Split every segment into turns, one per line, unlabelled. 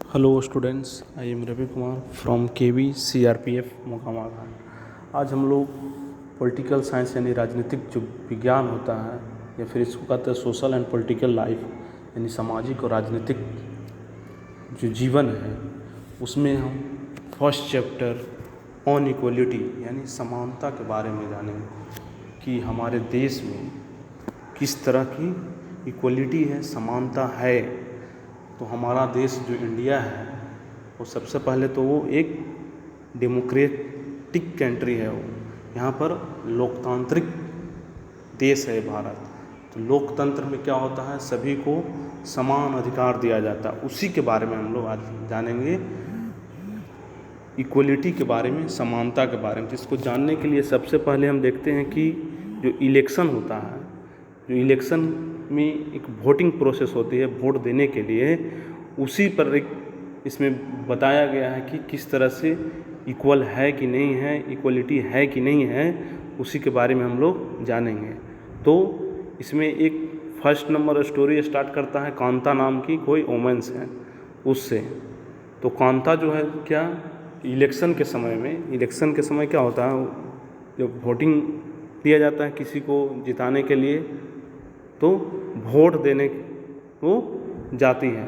Hello students, I am Ravi Kumar from KV CRPF Mokama Ghat. आज हम लोग पॉलिटिकल साइंस यानी राजनीतिक जो विज्ञान होता है या फिर इसको कहते हैं सोशल एंड पॉलिटिकल लाइफ यानी सामाजिक और राजनीतिक जो जीवन है उसमें हम फर्स्ट चैप्टर ऑन इक्वलिटी यानी समानता के बारे में जानेंगे कि हमारे देश में किस तरह की इक्वलिटी है, समानता है। तो हमारा देश जो इंडिया है वो सबसे पहले तो वो एक डेमोक्रेटिक कंट्री है। वो यहाँ पर लोकतांत्रिक देश है भारत। तो लोकतंत्र में क्या होता है, सभी को समान अधिकार दिया जाता है। उसी के बारे में हम लोग आज जानेंगे, इक्वलिटी के बारे में, समानता के बारे में। जिसको जानने के लिए सबसे पहले हम देखते हैं कि जो इलेक्शन होता है, जो इलेक्शन में एक वोटिंग प्रोसेस होती है वोट देने के लिए, उसी पर एक इसमें बताया गया है कि किस तरह से इक्वल है कि नहीं है, इक्वलिटी है कि नहीं है, उसी के बारे में हम लोग जानेंगे। तो इसमें एक फर्स्ट नंबर स्टोरी स्टार्ट करता है, कांता नाम की कोई वोमेंस है उससे। तो कांता जो है क्या, इलेक्शन के समय क्या होता है, जब वोटिंग दिया जाता है किसी को जिताने के लिए तो वोट देने वो जाती है।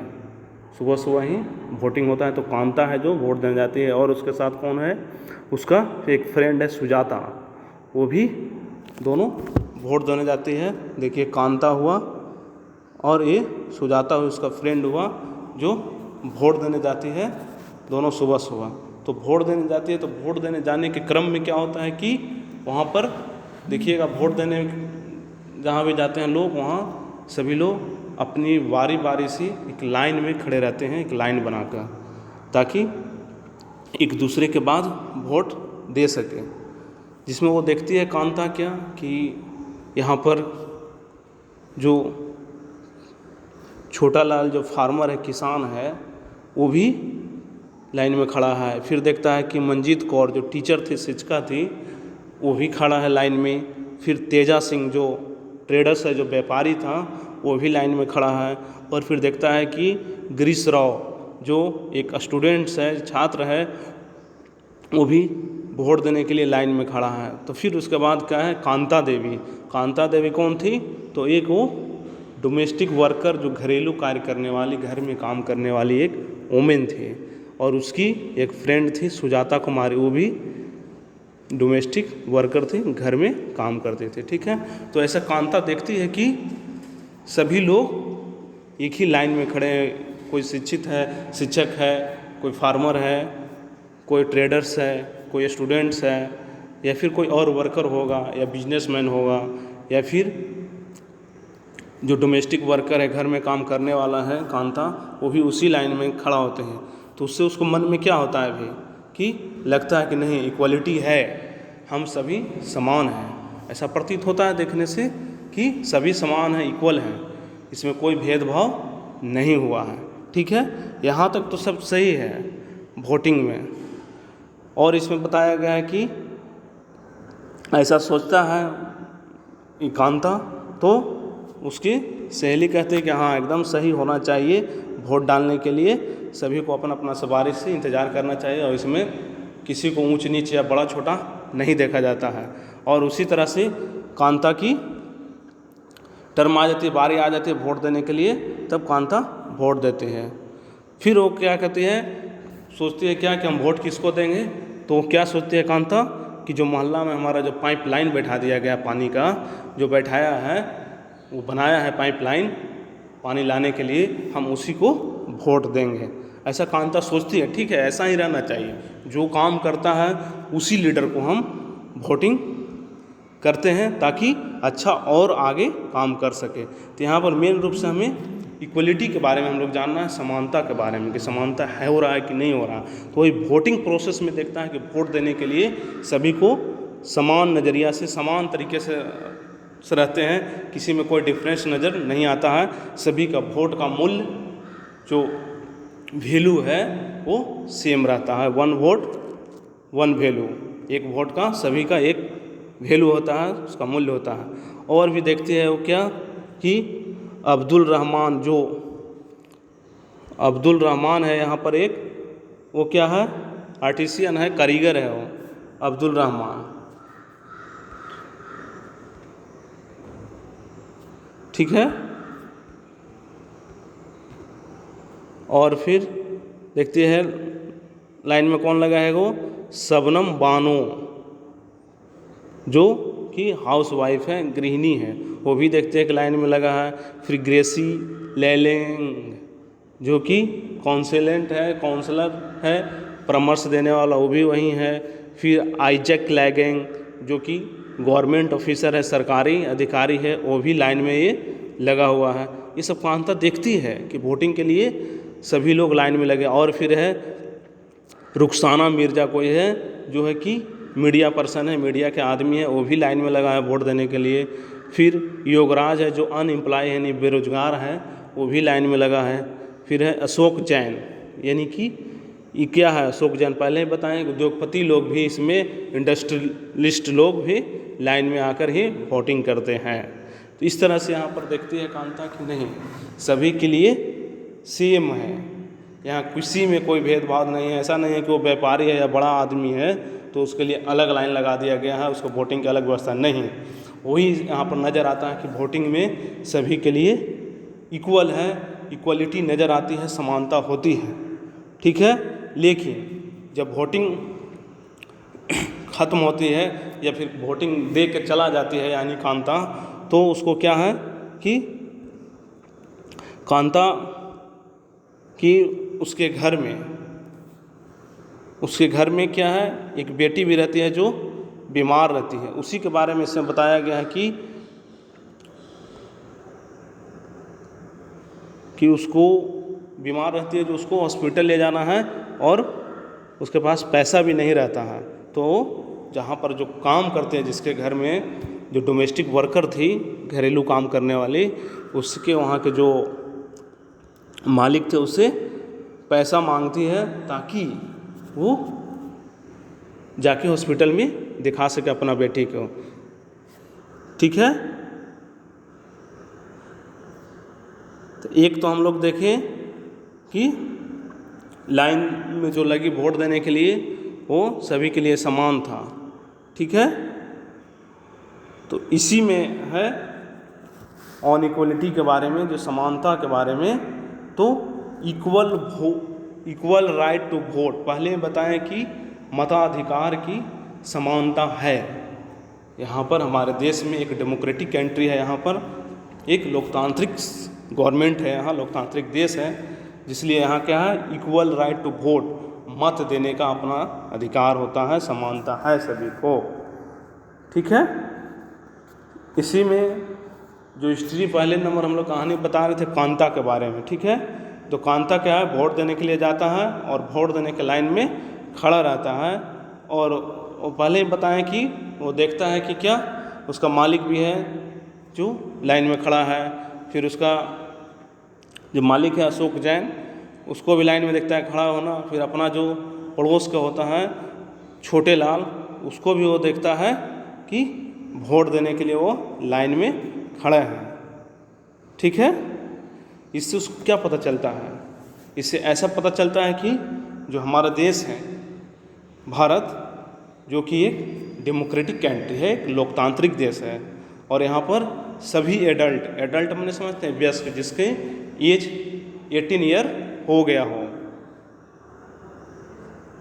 सुबह सुबह ही वोटिंग होता है तो कांता है जो वोट देने जाती है। और उसके साथ कौन है, उसका एक फ्रेंड है सुजाता, वो भी दोनों वोट देने जाती है। देखिए, कांता हुआ और ये सुजाता हुआ, उसका फ्रेंड हुआ, जो वोट देने जाती है दोनों सुबह सुबह। तो वोट देने जाती है, तो वोट देने जाने के क्रम में क्या होता है कि वहाँ पर देखिएगा, वोट देने जहाँ भी जाते हैं लोग, वहाँ सभी लोग अपनी बारी बारी से एक लाइन में खड़े रहते हैं, एक लाइन बनाकर, ताकि एक दूसरे के बाद वोट दे सके। जिसमें वो देखती है कांता क्या कि यहाँ पर जो छोटा लाल जो फार्मर है, किसान है, वो भी लाइन में खड़ा है। फिर देखता है कि मंजीत कौर जो टीचर थी, शिक्षिका थी, वो भी खड़ा है लाइन में। फिर तेजा सिंह जो ट्रेडर्स है, जो व्यापारी था, वो भी लाइन में खड़ा है। और फिर देखता है कि गिरीश राव जो एक स्टूडेंट्स है, छात्र है, वो भी वोट देने के लिए लाइन में खड़ा है। तो फिर उसके बाद क्या है, कांता देवी कौन थी, तो एक वो डोमेस्टिक वर्कर, जो घरेलू कार्य करने वाली, घर में काम करने वाली एक वोमेन थी। और उसकी एक फ्रेंड थी सुजाता कुमारी, वो भी डोमेस्टिक वर्कर थी, घर में काम करते थे। ठीक है, तो ऐसा कांता देखती है कि सभी लोग एक ही लाइन में खड़े हैं। कोई शिक्षित है, शिक्षक है, कोई फार्मर है, कोई ट्रेडर्स है, कोई स्टूडेंट्स है, या फिर कोई और वर्कर होगा, या बिजनेसमैन होगा, या फिर जो डोमेस्टिक वर्कर है, घर में काम करने वाला है, कांता, वो भी उसी लाइन में खड़ा होते हैं। तो उससे उसको मन में क्या होता है भाई, कि लगता है कि नहीं, इक्वलिटी है, हम सभी समान हैं। ऐसा प्रतीत होता है देखने से कि सभी समान हैं, इक्वल हैं, इसमें कोई भेदभाव नहीं हुआ है। ठीक है, यहाँ तक तो सब सही है वोटिंग में। और इसमें बताया गया है कि ऐसा सोचता है कांता, तो उसकी सहेली कहती है कि हाँ, एकदम सही होना चाहिए, वोट डालने के लिए सभी को अपना अपना सवारी से इंतज़ार करना चाहिए, और इसमें किसी को ऊंच नीच या बड़ा छोटा नहीं देखा जाता है। और उसी तरह से कांता की टर्म आ जाती है, बारी आ जाती है वोट देने के लिए, तब कांता वोट देते हैं। फिर वो क्या कहती है, सोचती है क्या कि हम वोट किसको देंगे। तो वो क्या सोचती है कांता कि जो मोहल्ला में हमारा जो पाइप लाइन बैठा दिया गया, पानी का जो बैठाया है, वो बनाया है पाइप लाइन पानी लाने के लिए, हम उसी को वोट देंगे। ऐसा कांता सोचती है। ठीक है, ऐसा ही रहना चाहिए, जो काम करता है उसी लीडर को हम वोटिंग करते हैं, ताकि अच्छा और आगे काम कर सके। तो यहाँ पर मेन रूप से हमें इक्वलिटी के बारे में हम लोग जानना है, समानता के बारे में, कि समानता है, हो रहा है कि नहीं हो रहा। तो वही वोटिंग प्रोसेस में देखता है कि वोट देने के लिए सभी को समान नज़रिया से, समान तरीके से रहते हैं, किसी में कोई डिफरेंस नज़र नहीं आता है। सभी का वोट का मूल्य, जो वैल्यू है, वो सेम रहता है। वन वोट वन वैल्यू, एक वोट का सभी का एक वैल्यू होता है, उसका मूल्य होता है। और भी देखते हैं वो क्या कि अब्दुल रहमान, जो अब्दुल रहमान है यहाँ पर एक, वो क्या है, आर्टिसियन है, कारीगर है वो अब्दुल रहमान। ठीक है। और फिर देखते हैं लाइन में कौन लगा है, वो शबनम बानो जो कि हाउस वाइफ है, गृहिणी है, वो भी देखते हैं कि लाइन में लगा है। फिर ग्रेसी लेलेंग जो कि काउंसलेंट है, काउंसलर है, परामर्श देने वाला, वो भी वही है। फिर आइजैक लैगेंग जो कि गवर्नमेंट ऑफिसर है, सरकारी अधिकारी है, वो भी लाइन में ये लगा हुआ है। ये सब कांता देखती है कि वोटिंग के लिए सभी लोग लाइन में लगे। और फिर है रुखसाना मिर्जा कोई है जो है कि मीडिया पर्सन है, मीडिया के आदमी है, वो भी लाइन में लगा है वोट देने के लिए। फिर योगराज है जो अनएम्प्लॉय है यानी बेरोजगार है, वो भी लाइन में लगा है। फिर है अशोक जैन, यानी कि ये क्या है, अशोक जैन पहले ही बताएं, उद्योगपति लोग भी इसमें, इंडस्ट्रियलिस्ट लोग भी लाइन में आकर ही वोटिंग करते हैं। तो इस तरह से यहाँ पर देखती है कांता कि नहीं, सभी के लिए सेम है, यहाँ किसी में कोई भेदभाव नहीं है। ऐसा नहीं है कि वो व्यापारी है या बड़ा आदमी है तो उसके लिए अलग लाइन लगा दिया गया है, उसको वोटिंग की अलग व्यवस्था नहीं। वही यहाँ पर नज़र आता है कि वोटिंग में सभी के लिए इक्वल है, इक्वलिटी नज़र आती है, समानता होती है। ठीक है। लेकिन जब वोटिंग ख़त्म होती है या फिर वोटिंग दे के चला जाती है यानी कांता, तो उसको क्या है कि कांता कि उसके घर में क्या है, एक बेटी भी रहती है जो बीमार रहती है। उसी के बारे में इसमें बताया गया है कि उसको बीमार रहती है, जो उसको हॉस्पिटल ले जाना है और उसके पास पैसा भी नहीं रहता है। तो जहाँ पर जो काम करते हैं, जिसके घर में जो डोमेस्टिक वर्कर थी, घरेलू काम करने वाली, उसके वहाँ के जो मालिक थे उससे पैसा मांगती है ताकि वो जाके हॉस्पिटल में दिखा सके अपना बेटी को। ठीक है। तो एक तो हम लोग देखें कि लाइन में जो लगी वोट देने के लिए वो सभी के लिए समान था। ठीक है। तो इसी में है ऑन इक्वलिटी के बारे में, जो समानता के बारे में। तो इक्वल राइट टू वोट, पहले बताएं कि मताधिकार की समानता है। यहाँ पर हमारे देश में एक डेमोक्रेटिक कंट्री है, यहाँ पर एक लोकतांत्रिक गवर्नमेंट है, यहाँ लोकतांत्रिक देश है, जिसलिए यहाँ क्या है, इक्वल राइट टू वोट, मत देने का अपना अधिकार होता है, समानता है सभी को। ठीक है। इसी में जो हिस्ट्री पहले नंबर हम लोग कहानी बता रहे थे कांता के बारे में। ठीक है। तो कांता क्या है, वोट देने के लिए जाता है और वोट देने के लाइन में खड़ा रहता है। और वो पहले ही बताएं कि वो देखता है कि क्या उसका मालिक भी है जो लाइन में खड़ा है। फिर उसका जो मालिक है अशोक जैन, उसको भी लाइन में देखता है खड़ा होना। फिर अपना जो पड़ोस का होता है छोटे लाल, उसको भी वो देखता है कि वोट देने के लिए वो लाइन में खड़े हैं। ठीक है। इससे उसको क्या पता चलता है, इससे ऐसा पता चलता है कि जो हमारा देश है भारत, जो कि एक डेमोक्रेटिक कंट्री है, एक लोकतांत्रिक देश है, और यहाँ पर सभी एडल्ट मैंने समझते हैं वयस्क, जिसके एज 18 ईयर हो गया हो,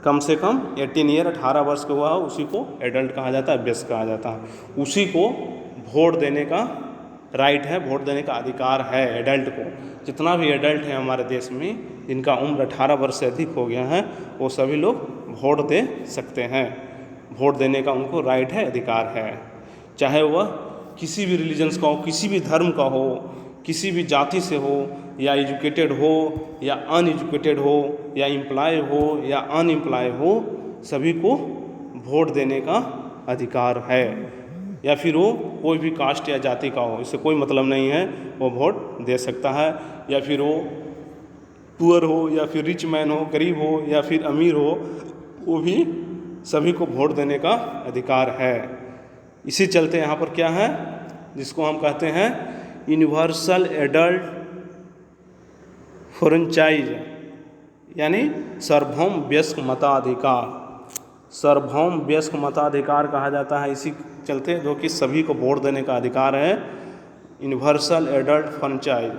कम से कम 18 ईयर 18 वर्ष का हुआ हो, उसी को एडल्ट कहा जाता है, वयस्क कहा जाता है। उसी को वोट देने का राइट है, वोट देने का अधिकार है एडल्ट को। जितना भी एडल्ट है हमारे देश में जिनका उम्र 18 वर्ष से अधिक हो गया है, वो सभी लोग वोट दे सकते हैं। वोट देने का उनको राइट है, अधिकार है, चाहे वह किसी भी रिलीजन्स का हो, किसी भी धर्म का हो, किसी भी जाति से हो, या एजुकेटेड हो या अनएजुकेटेड हो, या एम्प्लॉय हो या अनएम्प्लॉय हो, सभी को वोट देने का अधिकार है। या फिर वो कोई भी कास्ट या जाति का हो, इससे कोई मतलब नहीं है, वो वोट दे सकता है। या फिर वो पुअर हो या फिर रिच मैन हो, गरीब हो या फिर अमीर हो, वो भी सभी को वोट देने का अधिकार है। इसी चलते यहाँ पर क्या है, जिसको हम कहते हैं यूनिवर्सल एडल्ट फ्रेंचाइज यानी सार्वभौम वयस्क मताधिकार, सार्वभौम वयस्क मताधिकार कहा जाता है इसी चलते, जो कि सभी को वोट देने का अधिकार है, यूनिवर्सल एडल्ट फ्रेंचाइज,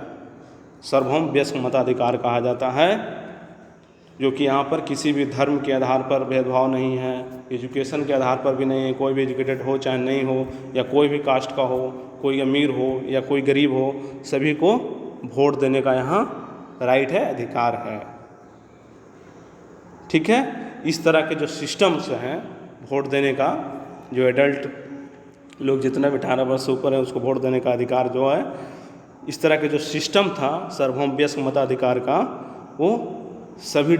सार्वभौम वयस्क मताधिकार कहा जाता है, जो कि यहाँ पर किसी भी धर्म के आधार पर भेदभाव नहीं है, एजुकेशन के आधार पर भी नहीं है, कोई भी एजुकेटेड हो चाहे नहीं हो, या कोई भी कास्ट का हो, कोई अमीर हो या कोई गरीब हो, सभी को वोट देने का यहाँ राइट है, अधिकार है। ठीक है, इस तरह के जो सिस्टम्स हैं वोट देने का, जो एडल्ट लोग जितना भी 18 वर्ष से ऊपर है उसको वोट देने का अधिकार जो है, इस तरह के जो सिस्टम था सार्वभौम वयस्क मताधिकार का, वो सभी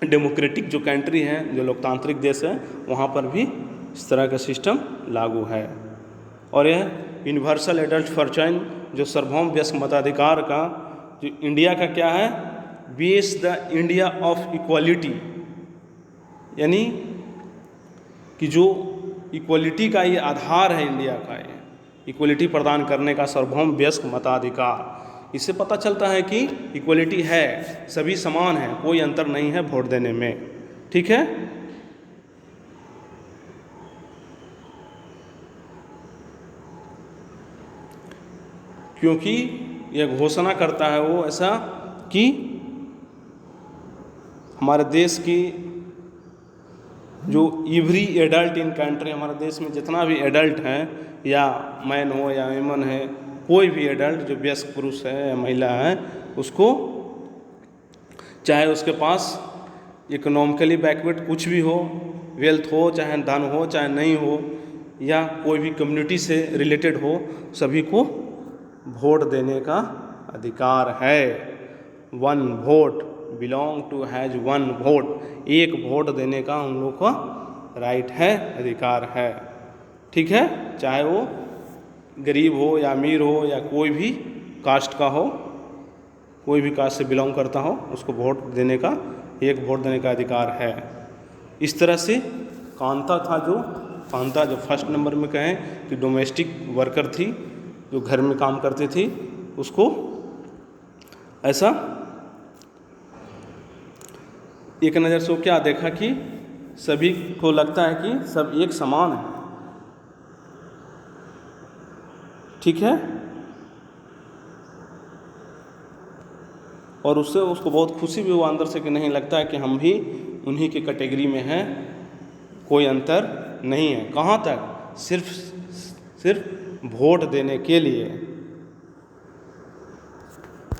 डेमोक्रेटिक जो कंट्री हैं, जो लोकतांत्रिक देश है, वहाँ पर भी इस तरह का सिस्टम लागू है। और यह यूनिवर्सल एडल्ट फ्रेंचाइज जो सार्वभौम वयस्क मताधिकार का जो इंडिया का क्या है, base the India of equality, यानी कि जो इक्वलिटी का ये आधार है इंडिया का, ये इक्वलिटी प्रदान करने का सार्वभौम वयस्क मताधिकार, इससे पता चलता है कि इक्वलिटी है, सभी समान हैं, कोई अंतर नहीं है वोट देने में। ठीक है, क्योंकि यह घोषणा करता है वो ऐसा कि हमारे देश की जो एवरी एडल्ट इन कंट्री, हमारे देश में जितना भी एडल्ट हैं, या मैन हो या वुमन है, कोई भी एडल्ट जो वयस्क पुरुष है या महिला है, उसको चाहे उसके पास इकोनॉमिकली बैकवर्ड कुछ भी हो, वेल्थ हो चाहे धन हो चाहे नहीं हो, या कोई भी कम्युनिटी से रिलेटेड हो, सभी को वोट देने का अधिकार है। One vote belong to has one vote, एक वोट देने का उन लोग का राइट है, अधिकार है। ठीक है, चाहे वो गरीब हो या अमीर हो या कोई भी कास्ट का हो, कोई भी कास्ट से बिलोंग करता हो, उसको वोट देने का, एक वोट देने का अधिकार है। इस तरह से कांता था, कांता जो फर्स्ट नंबर में कहें कि डोमेस्टिक वर्कर थी, जो घर में काम करती थी, उसको ऐसा एक नज़र से क्या देखा कि सभी को लगता है कि सब एक समान है। ठीक है, और उससे उसको बहुत खुशी भी हुआ अंदर से कि नहीं, लगता है कि हम भी उन्हीं के कैटेगरी में हैं, कोई अंतर नहीं है। कहाँ तक? सिर्फ वोट देने के लिए।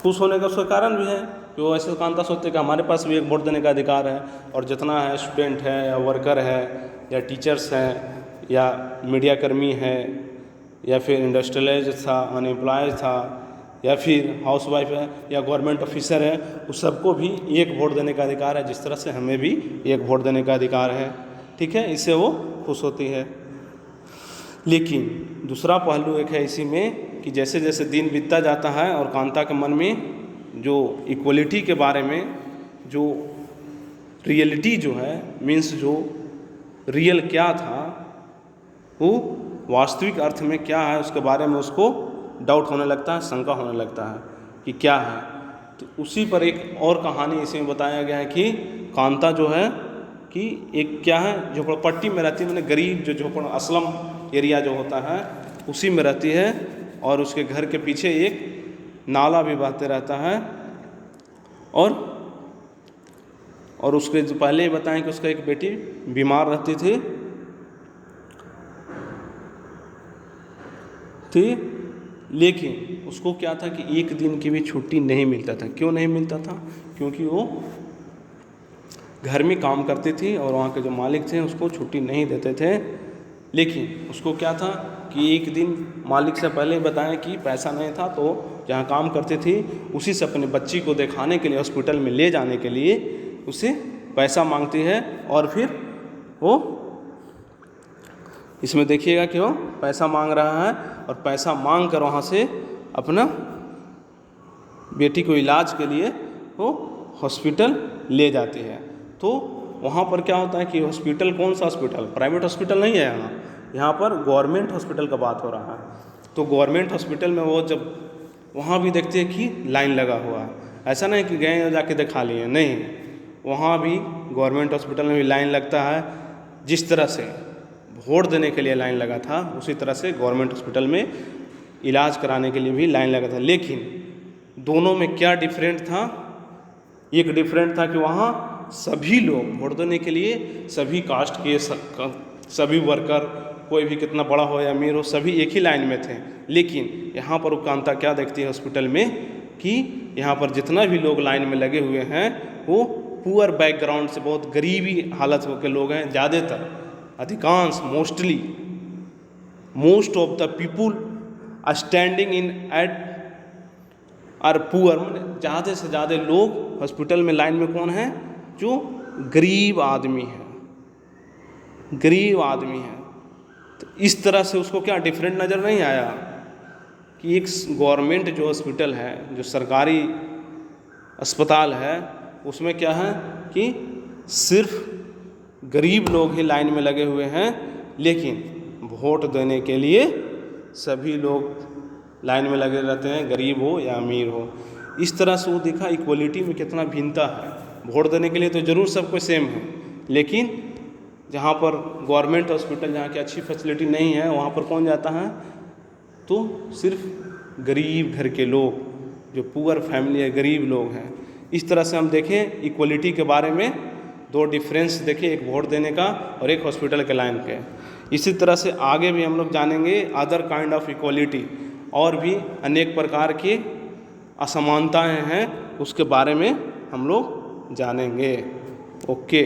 खुश होने का उसका कारण भी है कि वो ऐसे कांता सोचते कि हमारे पास भी एक वोट देने का अधिकार है, और जितना है स्टूडेंट है या वर्कर है या टीचर्स हैं या मीडिया कर्मी है या फिर इंडस्ट्रियलाइज था, अनएम्प्लॉयज था, या फिर हाउसवाइफ है या गवर्नमेंट ऑफिसर है, उस सबको भी एक वोट देने का अधिकार है, जिस तरह से हमें भी एक वोट देने का अधिकार है। ठीक है, इससे वो खुश होती है। लेकिन दूसरा पहलू एक है इसी में कि जैसे जैसे दिन बीतता जाता है और कांता के मन में जो इक्वलिटी के बारे में जो रियलिटी जो है, मीन्स जो रियल क्या था, वो वास्तविक अर्थ में क्या है, उसके बारे में उसको डाउट होने लगता है, शंका होने लगता है कि क्या है। तो उसी पर एक और कहानी इसमें बताया गया है कि कांता जो है कि एक क्या है, झोपड़पट्टी में रहती है, मैंने गरीब जो झोपड़ असलम एरिया जो होता है उसी में रहती है, और उसके घर के पीछे एक नाला भी बहते रहता है, और उसके जो पहले ही बताएं कि उसका एक बेटी बीमार रहती थी, लेकिन उसको क्या था कि एक दिन की भी छुट्टी नहीं मिलता था। क्यों नहीं मिलता था? क्योंकि वो घर में काम करती थी और वहाँ के जो मालिक थे उसको छुट्टी नहीं देते थे। लेकिन उसको क्या था कि एक दिन मालिक से पहले बताएं कि पैसा नहीं था, तो जहाँ काम करती थी उसी से अपने बच्ची को दिखाने के लिए, हॉस्पिटल में ले जाने के लिए उसे पैसा मांगती है, और फिर वो इसमें देखिएगा कि वो पैसा मांग रहा है, और पैसा मांग कर वहाँ से अपना बेटी को इलाज के लिए वो हॉस्पिटल ले जाती है। तो वहाँ पर क्या होता है कि हॉस्पिटल, कौन सा हॉस्पिटल, प्राइवेट हॉस्पिटल नहीं है यहाँ पर गवर्नमेंट हॉस्पिटल का बात हो रहा है। तो गवर्नमेंट हॉस्पिटल में वो जब वहाँ भी देखते हैं कि लाइन लगा हुआ है, ऐसा नहीं कि गए और जाके दिखा लिए, नहीं, वहाँ भी गवर्नमेंट हॉस्पिटल में भी लाइन लगता है। जिस तरह से वोट देने के लिए लाइन लगा था उसी तरह से गवर्नमेंट हॉस्पिटल में इलाज कराने के लिए भी लाइन लगा था। लेकिन दोनों में क्या डिफरेंट था? एक डिफरेंट था कि वहाँ सभी लोग वोट देने के लिए सभी कास्ट के सभी वर्कर, कोई भी कितना बड़ा हो या अमीर हो, सभी एक ही लाइन में थे। लेकिन यहाँ पर उपकांता क्या देखती है हॉस्पिटल में कि यहाँ पर जितना भी लोग लाइन में लगे हुए हैं वो पुअर बैकग्राउंड से, बहुत गरीबी हालत के लोग हैं। ज़्यादातर, अधिकांश, most of the people standing in at are poor, ज़्यादा से ज़्यादा लोग हॉस्पिटल में लाइन में कौन है? जो गरीब आदमी है, गरीब आदमी है। तो इस तरह से उसको क्या डिफरेंट नज़र नहीं आया कि एक गवर्नमेंट जो हॉस्पिटल है, जो सरकारी अस्पताल है, उसमें क्या है कि सिर्फ गरीब लोग ही लाइन में लगे हुए हैं, लेकिन वोट देने के लिए सभी लोग लाइन में लगे रहते हैं, गरीब हो या अमीर हो। इस तरह से वो देखा इक्वलिटी में कितना भिन्नता है। वोट देने के लिए तो ज़रूर सबको सेम है, लेकिन जहाँ पर गवर्नमेंट हॉस्पिटल, जहाँ की अच्छी फैसिलिटी नहीं है, वहाँ पर कौन जाता है? तो सिर्फ गरीब घर के लोग, जो पुअर फैमिली है, गरीब लोग हैं। इस तरह से हम देखें इक्वलिटी के बारे में दो डिफरेंस देखें, एक वोट देने का और एक हॉस्पिटल के लाइन के। इसी तरह से आगे भी हम लोग जानेंगे अदर काइंड ऑफ इक्वलिटी, और भी अनेक प्रकार की असमानताएं हैं, उसके बारे में हम लोग जानेंगे। ओके।